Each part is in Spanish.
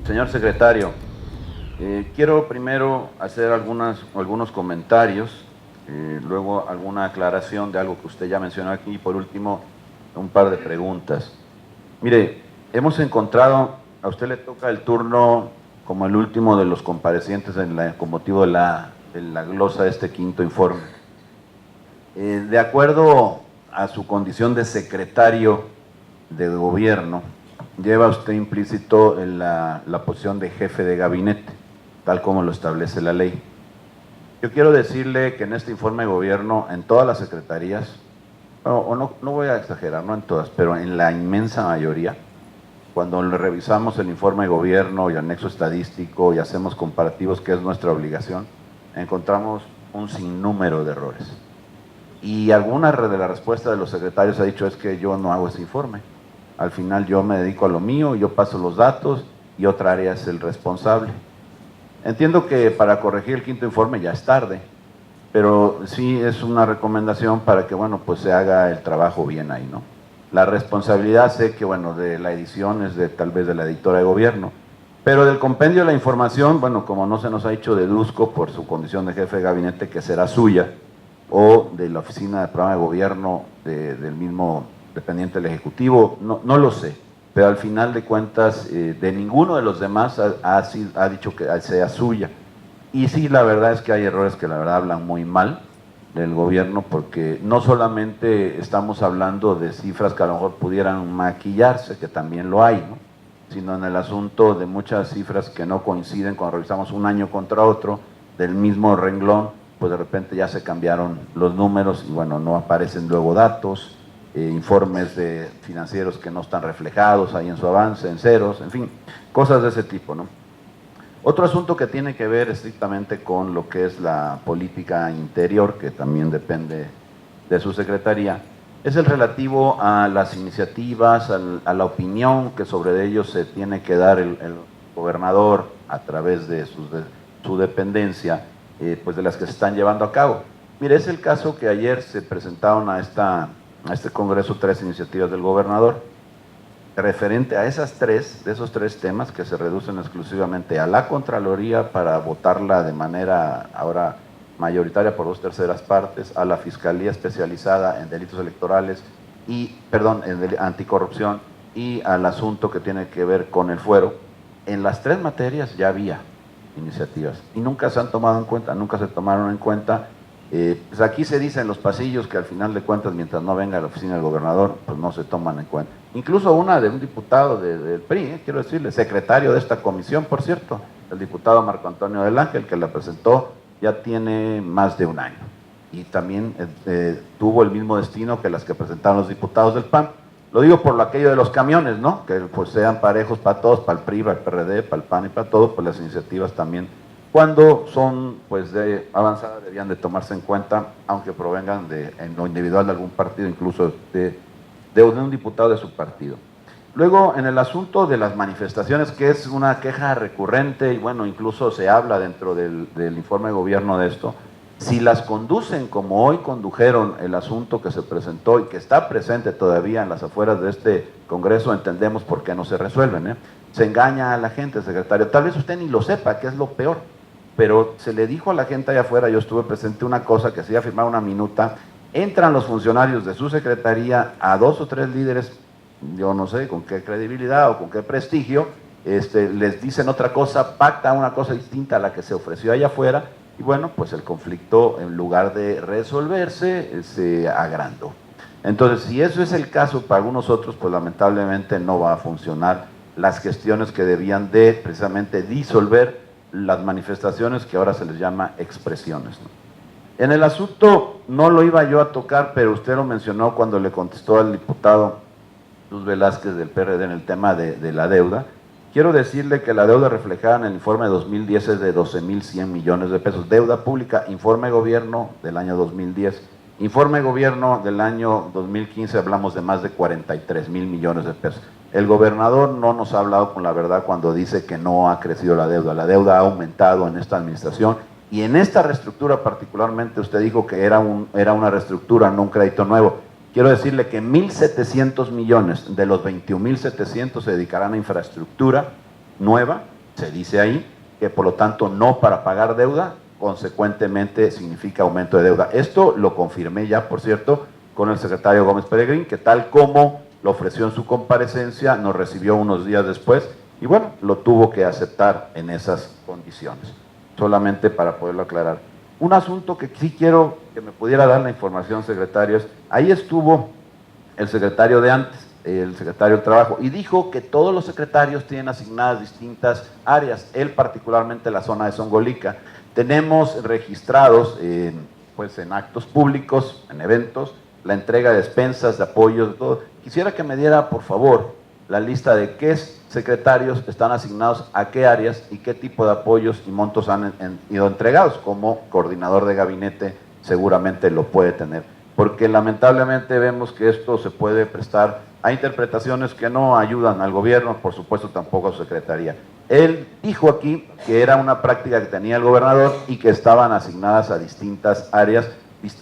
Señor secretario, quiero primero hacer algunos comentarios, luego alguna aclaración de algo que usted ya mencionó aquí y por último un par de preguntas. Mire, hemos encontrado, a usted le toca el turno como el último de los comparecientes con motivo de la glosa de este quinto informe. De acuerdo a su condición de secretario de gobierno, lleva usted implícito en la posición de jefe de gabinete, tal como lo establece la ley. Yo quiero decirle que en este informe de gobierno, en todas las secretarías, no voy a exagerar, no en todas, pero en la inmensa mayoría, cuando le revisamos el informe de gobierno y anexo estadístico y hacemos comparativos, que es nuestra obligación, encontramos un sinnúmero de errores. Y alguna de la respuesta de los secretarios ha dicho es que yo no hago ese informe. Al final yo me dedico a lo mío, yo paso los datos y otra área es el responsable. Entiendo que para corregir el quinto informe ya es tarde, pero sí es una recomendación para que, bueno, pues se haga el trabajo bien ahí, ¿no? La responsabilidad sé que, bueno, de la edición es tal vez de la editora de gobierno, pero del compendio de la información, bueno, como no se nos ha dicho, deduzco por su condición de jefe de gabinete que será suya o de la oficina de programa de gobierno del mismo dependiente del Ejecutivo, no lo sé, pero al final de cuentas de ninguno de los demás ha dicho que sea suya. Y sí, la verdad es que hay errores que la verdad hablan muy mal del gobierno, porque no solamente estamos hablando de cifras que a lo mejor pudieran maquillarse, que también lo hay, ¿no?, sino en el asunto de muchas cifras que no coinciden cuando revisamos un año contra otro del mismo renglón, pues de repente ya se cambiaron los números y bueno, no aparecen luego datos, informes de financieros que no están reflejados ahí en su avance, en ceros, en fin, cosas de ese tipo, ¿no? Otro asunto que tiene que ver estrictamente con lo que es la política interior, que también depende de su secretaría, es el relativo a las iniciativas, a la opinión que sobre ellos se tiene que dar el gobernador a través de su dependencia, pues de las que se están llevando a cabo. Mire, es el caso que ayer se presentaron a este Congreso 3 iniciativas del gobernador, referente a esos tres temas que se reducen exclusivamente a la Contraloría para votarla de manera ahora mayoritaria por 2/3 partes, a la Fiscalía Especializada en Delitos Electorales en Anticorrupción y al asunto que tiene que ver con el fuero. En las tres materias ya había iniciativas y nunca se han tomado en cuenta, nunca se tomaron en cuenta. Pues aquí se dice en los pasillos que al final de cuentas, mientras no venga a la oficina del gobernador, pues no se toman en cuenta. Incluso una de un diputado del PRI, quiero decirle, secretario de esta comisión, por cierto, el diputado Marco Antonio del Ángel, que la presentó, ya tiene más de un año. Y también tuvo el mismo destino que las que presentaron los diputados del PAN. Lo digo por aquello de los camiones, ¿no? Que pues sean parejos para todos, para el PRI, para el PRD, para el PAN y para todos, pues las iniciativas también, cuando son pues de avanzada, debían de tomarse en cuenta, aunque provengan en lo individual de algún partido, incluso de un diputado de su partido. Luego, en el asunto de las manifestaciones, que es una queja recurrente, y bueno, incluso se habla dentro del informe de gobierno de esto, si las conducen como hoy condujeron el asunto que se presentó y que está presente todavía en las afueras de este Congreso, entendemos por qué no se resuelven, ¿eh? Se engaña a la gente, secretario, tal vez usted ni lo sepa, que es lo peor, pero se le dijo a la gente allá afuera, yo estuve presente, una cosa que se iba a firmar una minuta, entran los funcionarios de su secretaría a 2 o 3 líderes, yo no sé con qué credibilidad o con qué prestigio, les dicen otra cosa, pactan una cosa distinta a la que se ofreció allá afuera, y bueno, pues el conflicto, en lugar de resolverse, se agrandó. Entonces, si eso es el caso para algunos otros, pues lamentablemente no va a funcionar las gestiones que debían de precisamente disolver las manifestaciones que ahora se les llama expresiones, ¿no? En el asunto, no lo iba yo a tocar, pero usted lo mencionó cuando le contestó al diputado Luz Velázquez del PRD en el tema de la deuda. Quiero decirle que la deuda reflejada en el informe de 2010 es de 12.100 millones de pesos. Deuda pública, informe de gobierno del año 2010. Informe de gobierno del año 2015 hablamos de más de 43.000 millones de pesos. El gobernador no nos ha hablado con la verdad cuando dice que no ha crecido la deuda. La deuda ha aumentado en esta administración y en esta reestructura particularmente usted dijo que era una reestructura, no un crédito nuevo. Quiero decirle que 1.700 millones de los 21.700 se dedicarán a infraestructura nueva se dice ahí que por lo tanto no para pagar deuda, consecuentemente significa aumento de deuda. Esto lo confirmé ya, por cierto, con el secretario Gómez Peregrín, que tal como lo ofreció en su comparecencia, nos recibió unos días después y bueno, lo tuvo que aceptar en esas condiciones, solamente para poderlo aclarar. Un asunto que sí quiero que me pudiera dar la información, secretario, es, ahí estuvo el secretario de antes, el secretario del Trabajo, y dijo que todos los secretarios tienen asignadas distintas áreas, él particularmente la zona de Zongolica. Tenemos registrados pues en actos públicos, en eventos, la entrega de despensas, de apoyos, de todo. Quisiera que me diera, por favor, la lista de qué secretarios están asignados a qué áreas y qué tipo de apoyos y montos han ido entregados. Como coordinador de gabinete seguramente lo puede tener, porque lamentablemente vemos que esto se puede prestar a interpretaciones que no ayudan al gobierno, por supuesto tampoco a su secretaría. Él dijo aquí que era una práctica que tenía el gobernador y que estaban asignadas a distintas áreas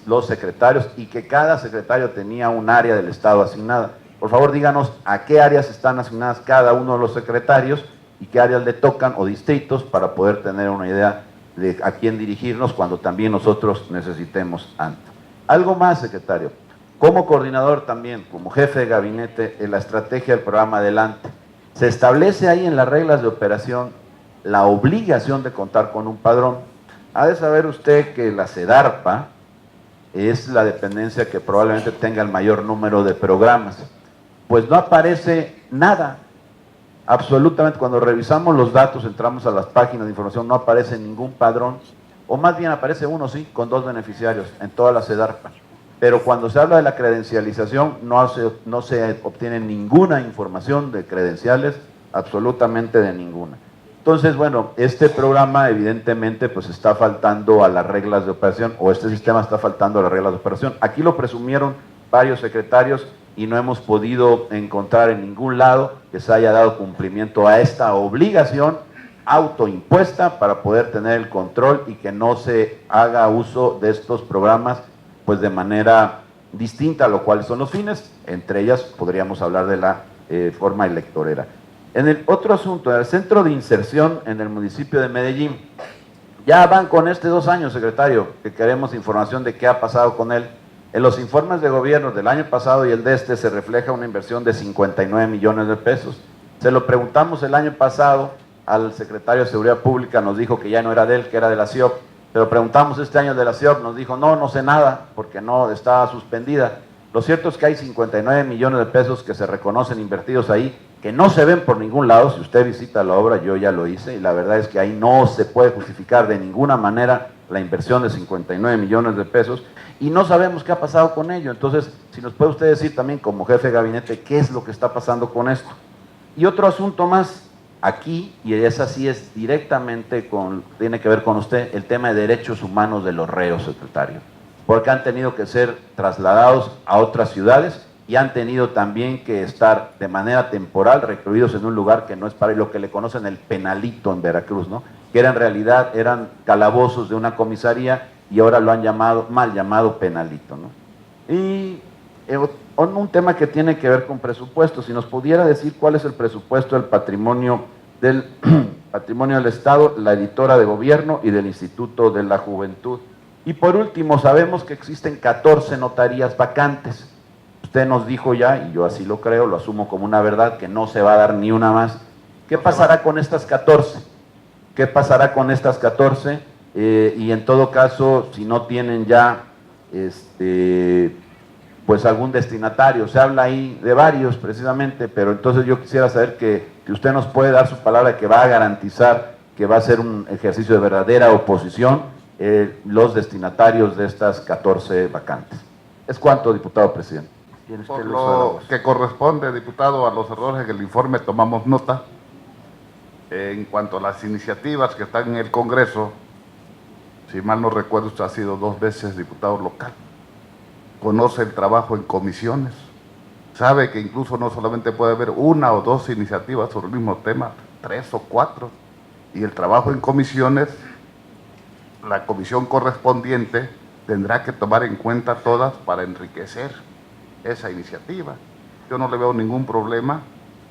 los secretarios y que cada secretario tenía un área del Estado asignada. Por favor, díganos a qué áreas están asignadas cada uno de los secretarios y qué áreas le tocan o distritos para poder tener una idea de a quién dirigirnos cuando también nosotros necesitemos antes. Algo más, secretario. Como coordinador también, como jefe de gabinete, en la estrategia del programa Adelante, se establece ahí en las reglas de operación la obligación de contar con un padrón. Ha de saber usted que la SEDARPA es la dependencia que probablemente tenga el mayor número de programas. Pues no aparece nada, absolutamente. Cuando revisamos los datos, entramos a las páginas de información, no aparece ningún padrón, o más bien aparece uno, sí, con 2 beneficiarios en toda la SEDARPA. Pero cuando se habla de la credencialización, no se obtiene ninguna información de credenciales, absolutamente de ninguna. Entonces, bueno, este programa evidentemente pues está faltando a las reglas de operación, o este sistema está faltando a las reglas de operación. Aquí lo presumieron varios secretarios y no hemos podido encontrar en ningún lado que se haya dado cumplimiento a esta obligación autoimpuesta para poder tener el control y que no se haga uso de estos programas pues de manera distinta a lo cual son los fines. Entre ellas podríamos hablar de la forma electorera. En el otro asunto, en el centro de inserción en el municipio de Medellín, ya van con 2 años, secretario, que queremos información de qué ha pasado con él. En los informes de gobierno del año pasado y el de se refleja una inversión de 59 millones de pesos. Se lo preguntamos el año pasado al secretario de Seguridad Pública, nos dijo que ya no era de él, que era de la CIOP. Se lo preguntamos este año de la CIOP, nos dijo, no sé nada, porque no estaba suspendida. Lo cierto es que hay 59 millones de pesos que se reconocen invertidos ahí, que no se ven por ningún lado. Si usted visita la obra, yo ya lo hice, y la verdad es que ahí no se puede justificar de ninguna manera la inversión de 59 millones de pesos, y no sabemos qué ha pasado con ello. Entonces, si nos puede usted decir también como jefe de gabinete, qué es lo que está pasando con esto. Y otro asunto más, aquí, y esa sí es directamente tiene que ver con usted, el tema de derechos humanos de los reos, secretario, porque han tenido que ser trasladados a otras ciudades y han tenido también que estar de manera temporal recluidos en un lugar que no es para lo que le conocen el penalito en Veracruz, ¿no? Que en realidad eran calabozos de una comisaría y ahora lo han mal llamado penalito, ¿no? Y un tema que tiene que ver con presupuesto, si nos pudiera decir cuál es el presupuesto del patrimonio del Estado, la editora de gobierno y del Instituto de la Juventud. Y por último, sabemos que existen 14 notarías vacantes. Usted nos dijo ya, y yo así lo creo, lo asumo como una verdad, que no se va a dar ni una más. ¿Qué pasará con estas 14? ¿Qué pasará con estas 14? Y en todo caso, si no tienen ya pues algún destinatario. Se habla ahí de varios precisamente, pero entonces yo quisiera saber que usted nos puede dar su palabra que va a garantizar que va a ser un ejercicio de verdadera oposición los destinatarios de estas 14 vacantes. ¿Es cuánto, diputado presidente? Por lo que corresponde, diputado, a los errores en el informe tomamos nota. En cuanto a las iniciativas que están en el Congreso, si mal no recuerdo, usted ha sido 2 veces diputado local. Conoce el trabajo en comisiones. Sabe que incluso no solamente puede haber 1 o 2 iniciativas sobre el mismo tema, 3 o 4. Y el trabajo en comisiones, la comisión correspondiente tendrá que tomar en cuenta todas para enriquecer esa iniciativa. Yo no le veo ningún problema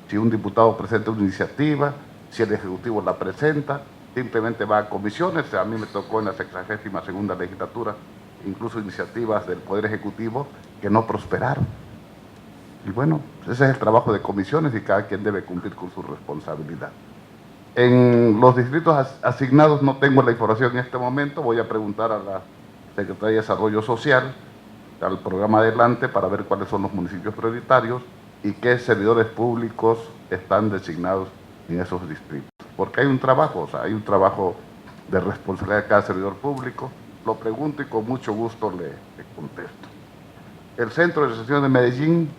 si un diputado presenta una iniciativa Si el Ejecutivo la presenta, simplemente va a comisiones. A mí me tocó en la 62ª legislatura, incluso iniciativas del Poder Ejecutivo que no prosperaron. Y bueno, ese es el trabajo de comisiones y cada quien debe cumplir con su responsabilidad. En los distritos asignados no tengo la información en este momento, voy a preguntar a la Secretaría de Desarrollo Social, al programa Adelante, para ver cuáles son los municipios prioritarios y qué servidores públicos están designados en esos distritos. Porque hay un trabajo, hay un trabajo de responsabilidad de cada servidor público. Lo pregunto y con mucho gusto le contesto. El Centro de Reinserción de Medellín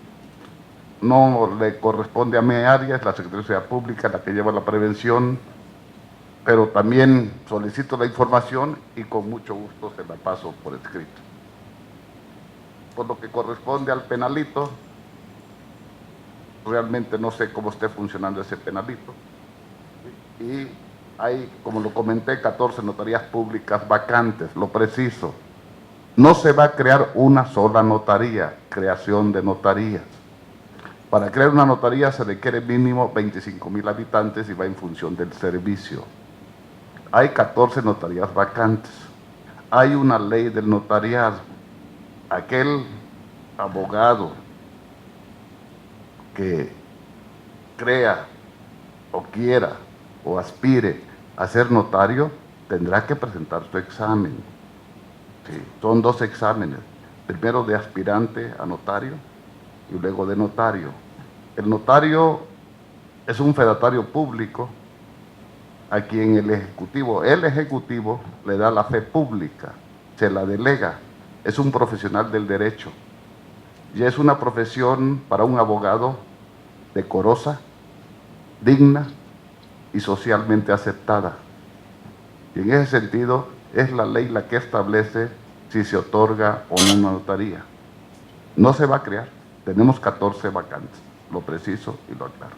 no le corresponde a mi área, es la Secretaría de Seguridad Pública la que lleva la prevención, pero también solicito la información y con mucho gusto se la paso por escrito. Por lo que corresponde al penalito, realmente no sé cómo esté funcionando ese penalito. Y hay, como lo comenté, 14 notarías públicas vacantes, lo preciso. No se va a crear una sola notaría, creación de notarías. Para crear una notaría se requiere mínimo 25.000 habitantes y va en función del servicio. Hay 14 notarías vacantes. Hay una ley del notariado. Aquel abogado que crea o quiera o aspire a ser notario tendrá que presentar su examen. Sí, son 2 exámenes, primero de aspirante a notario y luego de notario. El notario es un fedatario público a quien el Ejecutivo le da la fe pública, se la delega. Es un profesional del derecho y es una profesión para un abogado decorosa, digna y socialmente aceptada. Y en ese sentido es la ley la que establece si se otorga o no una notaría. No se va a crear, tenemos 14 vacantes, lo preciso y lo aclaro.